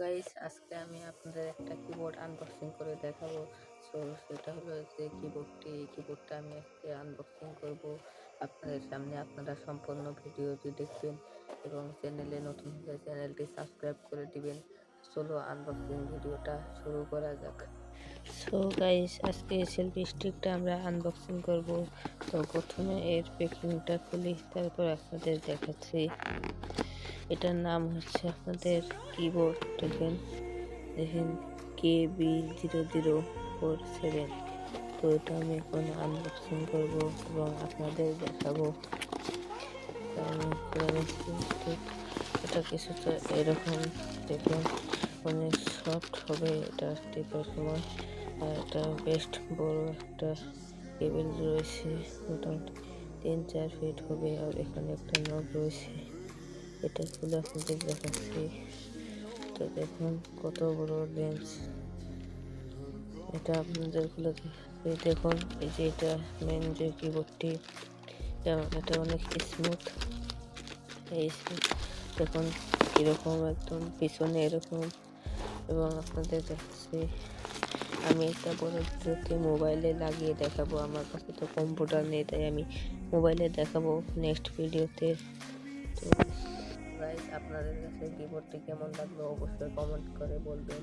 Guys, আজকে আমি আপনাদের একটা কিবোর্ড আনবক্সিং করে দেখাবো। সেটা হলো যে এই কিবোর্ডটা আমি আজকে আনবক্সিং করব আপনাদের সামনে। আপনারা সম্পূর্ণ ভিডিওটি দেখবেন এবং চ্যানেলে নতুন হলে চ্যানেলটি সাবস্ক্রাইব করে দিবেন। চলো আনবক্সিং ভিডিওটা শুরু করা যাক। গাইস, আজকে সেলফি স্টিকটা আমরা আনবক্সিং করব। তো প্রথমে এর প্যাকিংটা খুলি, তারপর আপনাদের দেখাচ্ছি। এটার নাম হচ্ছে আপনাদের কিবোর্ড। দেখেন KB0047। তো এটা আমি এখন আনবক্সিং করব এবং আপনাদের দেখাবো। এটা কিছুটা এরকম, দেখুন অনেক সফট হবে এটা টিপার সময়। আর এটা বেস্ট বড় একটা কেবল রয়েছে, মোটামুটি 3-4 ফিট হবে। আর এখানে একটা নব রয়েছে, এটা খুলে আপনাদের দেখাচ্ছি। তো দেখুন কত বড় লেন্স, এটা আপনাদের খুলে দেখুন। এই যে এটা মেন যে কিবোর্ডটি, এটা অনেক স্মুথ। এই দেখুন কিরকম, একদম পিছনে এরকম। এবং আপনাদের দেখাচ্ছি, আমি এটা পরবর্তীতে মোবাইলে লাগিয়ে দেখাবো। আমার কাছে তো কম্পিউটার নেই, তাই আমি মোবাইলে দেখাবো নেক্সট ভিডিওতে। তো গাইস, আপনাদের কাছে কিবোর্ডটি কেমন লাগলো অবশ্যই কমেন্ট করে বলবেন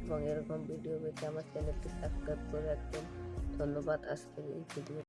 এবং এরকম ভিডিও পেতে আমার চ্যানেলটি সাবস্ক্রাইব করে রাখবেন। ধন্যবাদ আজকের এই ভিডিও।